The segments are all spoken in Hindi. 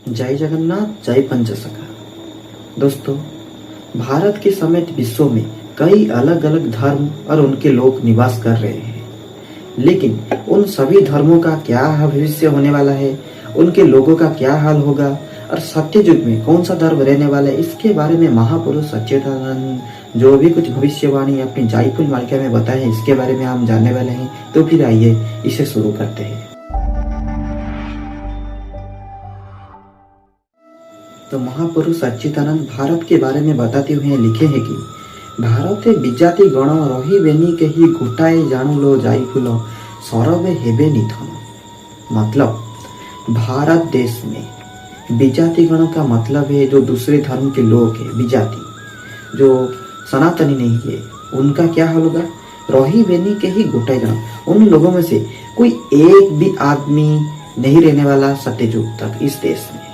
जय जगन्नाथ, जय पंचसखा। दोस्तों, भारत के समेत विश्व में कई अलग अलग धर्म और उनके लोग निवास कर रहे हैं, लेकिन उन सभी धर्मों का क्या भविष्य होने वाला है, उनके लोगों का क्या हाल होगा और सत्य युग में कौन सा धर्म रहने वाला है, इसके बारे में महापुरुष सच्चिदानंद जो भी कुछ भविष्यवाणी अपनी जायफुल मालिका में बताए हैं, इसके बारे में हम जानने वाले हैं। तो फिर आइए इसे शुरू करते हैं। तो महापुरुष सच्चिदानंद भारत के बारे में बताते हुए लिखे हैं कि भारते विजाति गण रही बेनी कही गोटाए जानु लो जाई फुल सरबे हेबे निधन। मतलब भारत देश में विजाति गण का मतलब है जो दूसरे धर्म के लोग हैं, विजाति जो सनातनी नहीं है, उनका क्या हाल होगा। रही बेनी के ही गोटाए जन, उन लोगों में से कोई एक भी आदमी नहीं रहने वाला सत्ययुग तक इस देश में।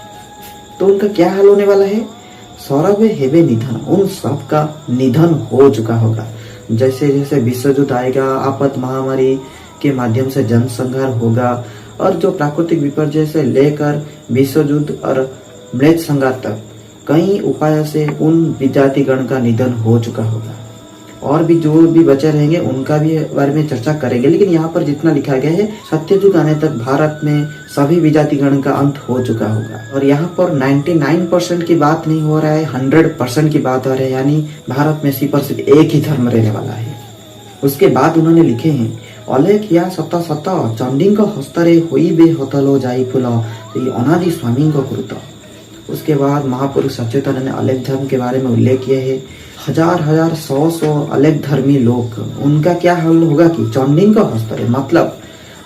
तो उनका क्या हाल होने वाला है। सौरभ हेवे निधन, उन सब का निधन हो चुका होगा। जैसे जैसे विश्व युद्ध आएगा, आपद महामारी के माध्यम से जनसंहार होगा और जो प्राकृतिक विपर्य से लेकर विश्व युद्ध और मृत संहार तक कई उपायों से उन विजाति गण का निधन हो चुका होगा। और भी जो भी बचे रहेंगे उनका भी बारे में चर्चा करेंगे, लेकिन यहाँ पर जितना लिखा गया है सत्ययुग आने तक भारत में सभी विजाति गण का अंत हो चुका होगा। और यहाँ पर 99% की बात नहीं हो रहा है, 100% की बात हो रही है, यानी भारत में सिर्फ और सिर्फ एक ही धर्म रहने वाला है। उसके बाद उन्होंने लिखे हैं अलेख या सत सत चंडी हस्तरे हुई बे हतलो जाई फुल अनादि स्वामी कृत। उसके बाद महापुरुष सच्चिदानंद ने अलेख धर्म के बारे में उल्लेख किया है। हजार सौ अलग धर्मी लोग, उनका क्या हाल होगा कि चंडी का हस्तरे, मतलब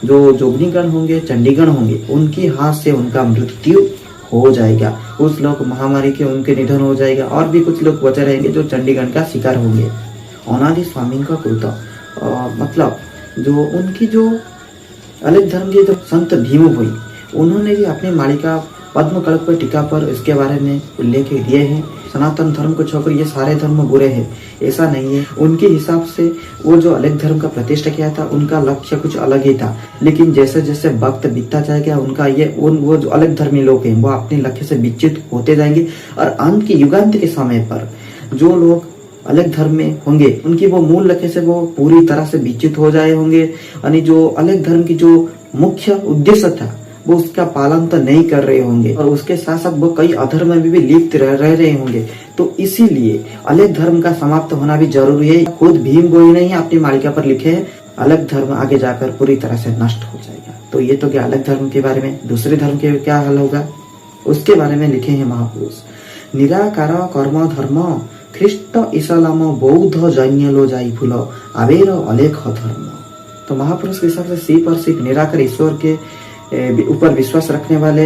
जो जोगनीगण होंगे, चंडीगण होंगे, उनकी हाथ से उनका मृत्यु हो जाएगा। कुछ लोग महामारी के उनके निधन हो जाएगा और भी कुछ लोग बचे रहेंगे जो चंडीगण का शिकार होंगे। अनादि स्वामी का कृत, मतलब जो उनकी जो अलग धर्म के जो संत भीम हुई, उन्होंने भी अपनी मालिका पद्म कड़क पर टीका पर इसके बारे में उल्लेख दिए हैं। सनातन धर्म को छोड़कर ये सारे धर्म बुरे हैं, ऐसा नहीं है। उनके हिसाब से वो जो अलग धर्म का प्रतिष्ठा किया था, उनका लक्ष्य कुछ अलग ही था, लेकिन जैसे जैसे वक्त बीतता जाएगा उनका ये वो जो अलग धर्मी लोग हैं वो अपने लक्ष्य से विच्युत होते जाएंगे और अंत के युगांत के समय पर जो लोग अलग धर्म में होंगे उनकी वो मूल लक्ष्य से वो पूरी तरह से विच्युत हो जाए होंगे। यानी जो अलग धर्म की जो मुख्य उद्देश्य था वो उसका पालन तो नहीं कर रहे होंगे और उसके साथ साथ वो कई अधर्म में भी लिप्त रह रहे होंगे। तो इसीलिए अलग धर्म का समाप्त होना भी जरूरी है। खुद भीम गोई ने ही अपनी मालिका पर लिखे है अलग धर्म आगे जाकर पूरी तरह से नष्ट हो जाएगा। तो ये तो क्या अलग धर्म के बारे में। दूसरे धर्म के क्या हाल होगा उसके बारे में लिखे हैं महापुरुष। निराकार कर्म धर्म ख्रिस्ट इस्लाम बौद्ध जैन लो जाई फूल आवेर अलेख धर्म। तो महापुरुष के हिसाब से सिर्फ और सिर्फ निराकार ईश्वर के ऊपर विश्वास रखने वाले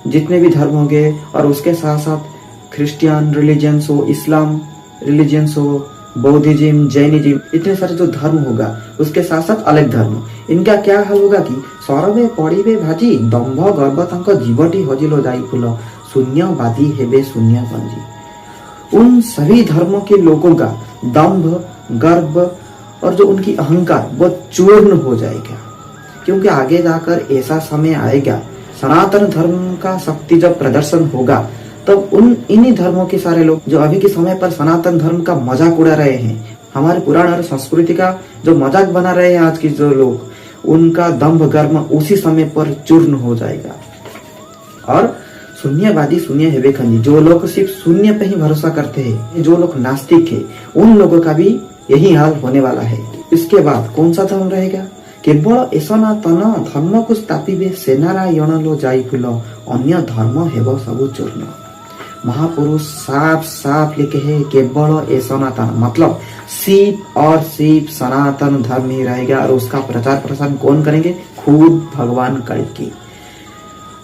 जितने भी धर्म होंगे और उसके साथ साथ क्रिश्चियन रिलीजियंस हो, इस्लाम रिलीजियंस हो, बौद्धिज्म, जैनिज्म, इतने सारे जो धर्म होगा उसके साथ साथ अलग धर्म, इनका क्या हाल होगा कि सरबे पड़िबे भाजी दम्भ गर्भ तंक जीवटी हजिलो जाई फूल शून्यवादी हेबे शून्य गंजी। उन सभी धर्मों के लोगों का दम्भ, गर्व और जो उनकी अहंकार वो चूर्ण हो जाएगा, क्योंकि आगे जाकर ऐसा समय आएगा सनातन धर्म का शक्ति जब प्रदर्शन होगा तब इन्हीं धर्मों के सारे लोग जो अभी के समय पर सनातन धर्म का मजाक उड़ा रहे हैं, हमारे पुराण और संस्कृति का जो मजाक बना रहे हैं आज के जो लोग, उनका दम्भ गर्म उसी समय पर चूर्ण हो जाएगा। और शून्यवादी शून्य हेबे खंजी, जो लोग सिर्फ शून्य पे ही भरोसा करते हैं, जो लोग नास्तिक है, उन लोगों का भी यही हाल होने वाला है। इसके बाद कौन सा धर्म रहेगा। केवल सनातन धर्म को स्थापिबे सेनारायण लो जाई फूल अन्य धर्म हेब सबु चूर्ण। महापुरुष साफ साफ लिखे है केवल सनातन, मतलब सिर्फ और सिर्फ सनातन धर्म ही रहेगा और उसका प्रचार प्रसार कौन करेंगे, खुद भगवान कल्कि।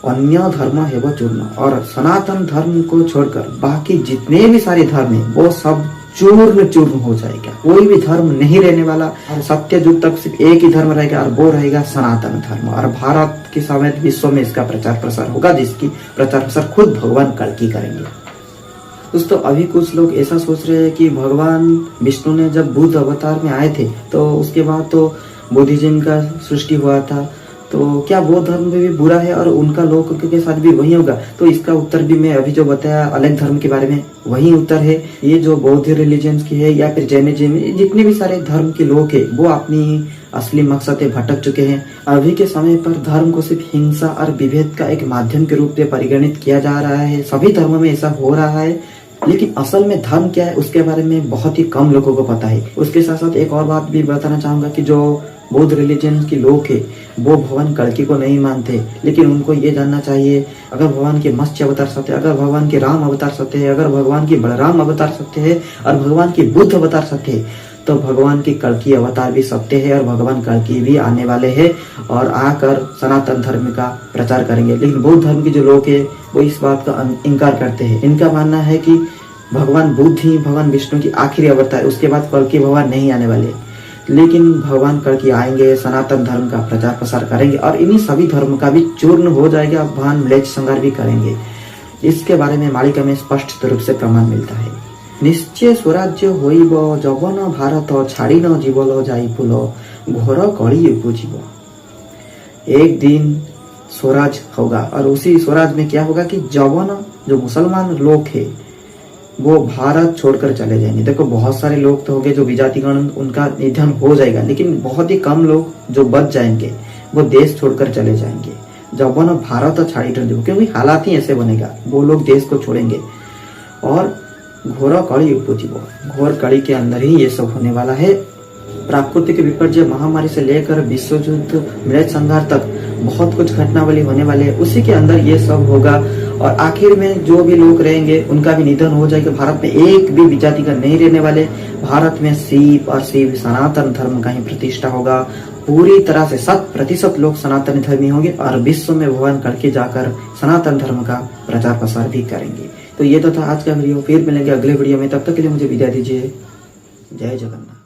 अन्य धर्म हेब चूर्ण, और सनातन धर्म को छोड़कर बाकी जितने भी सारे धर्म है वो सब चूर्ण चूर्ण हो जाएगा। कोई भी धर्म नहीं रहने वाला और सत्य युग तक सिर्फ एक ही धर्म रहेगा और वो रहेगा सनातन धर्म। और भारत के समेत विश्व में इसका प्रचार प्रसार होगा, जिसकी प्रचार प्रसार खुद भगवान कल्कि करेंगे। दोस्तों, अभी कुछ लोग ऐसा सोच रहे हैं कि भगवान विष्णु ने जब बुद्ध अवतार में आए थे तो उसके बाद तो बुद्धिज्म का सृष्टि हुआ था, तो क्या बौद्ध धर्म में भी बुरा है और उनका लोग के साथ भी वही होगा? तो इसका उत्तर भी मैं अभी जो बताया अलग धर्म के बारे में वही उत्तर है। ये जो बौद्ध रिलीजन्स की है या फिर जैनिज्म, जितने भी सारे धर्म के लोग है वो अपनी असली मकसद से भटक चुके हैं। अभी के समय पर धर्म को सिर्फ हिंसा और विभेद का एक माध्यम के रूप में परिगणित किया जा रहा है। सभी धर्मों में ऐसा हो रहा है, लेकिन असल में धर्म क्या है उसके बारे में बहुत ही कम लोगों को पता है। उसके साथ साथ एक और बात भी बताना चाहूंगा कि जो बौद्ध रिलीजन के लोग है वो भगवान कल्कि को नहीं मानते, लेकिन उनको ये जानना चाहिए अगर भगवान के मत्स्य अवतार सत्य है, अगर भगवान के राम अवतार सत्य है, अगर भगवान की बलराम अवतार सत्य है और भगवान की बुद्ध अवतार सत्य है, तो भगवान की कल्कि अवतार भी सत्य है और भगवान कल्कि भी आने वाले हैं और आकर सनातन धर्म का प्रचार करेंगे। लेकिन बौद्ध धर्म के जो लोग हैं वो इस बात का इनकार करते हैं। इनका मानना है कि भगवान बुद्ध ही भगवान विष्णु की आखिरी अवतार है, उसके बाद कल्कि भगवान नहीं आने वाले। लेकिन भगवान कल्कि आएंगे, सनातन धर्म का प्रचार प्रसार करेंगे और इन्हीं सभी धर्म का भी चूर्ण हो जाएगा, भगवान म्लेच्छ संहार भी करेंगे। इसके बारे में मालिका में स्पष्ट रूप से प्रमाण मिलता है। निश्चय स्वराज्य होइब जगन भारत छाड़ी न जीवल जाइफुल घोर कली उपजीव। एक दिन स्वराज होगा और उसी स्वराज में क्या होगा कि जवन जो मुसलमान लोग है वो भारत छोड़कर चले जाएंगे। देखो बहुत सारे लोग तो होंगे जो विजातिगण उनका निधन हो जाएगा, लेकिन बहुत ही कम लोग जो बच जाएंगे वो देश छोड़कर चले जाएंगे। जवन भारत छाड़ी न जीव, क्योंकि हालात ही ऐसे बनेगा, वो लोग देश को छोड़ेंगे और घोर कड़ी उपजीव, घोर कड़ी के अंदर ही ये सब होने वाला है। प्राकृतिक विपर्य महामारी से लेकर विश्व युद्ध म्लेच्छ संहार तक बहुत कुछ घटनावली होने वाले है, उसी के अंदर ये सब होगा और आखिर में जो भी लोग रहेंगे उनका भी निधन हो जाएगा। भारत में एक भी विजातिगण नहीं रहने वाले। भारत में शिव और शिव सनातन धर्म का ही प्रतिष्ठा होगा। पूरी तरह से 100% लोग सनातन धर्मी होंगे और विश्व में भगवान कल्कि जाकर सनातन धर्म का प्रचार प्रसार भी करेंगे। तो ये तो था आज का वीडियो, फिर मिलेंगे अगले वीडियो में, तब तक के लिए मुझे विदाई दीजिए। जय जगन्नाथ।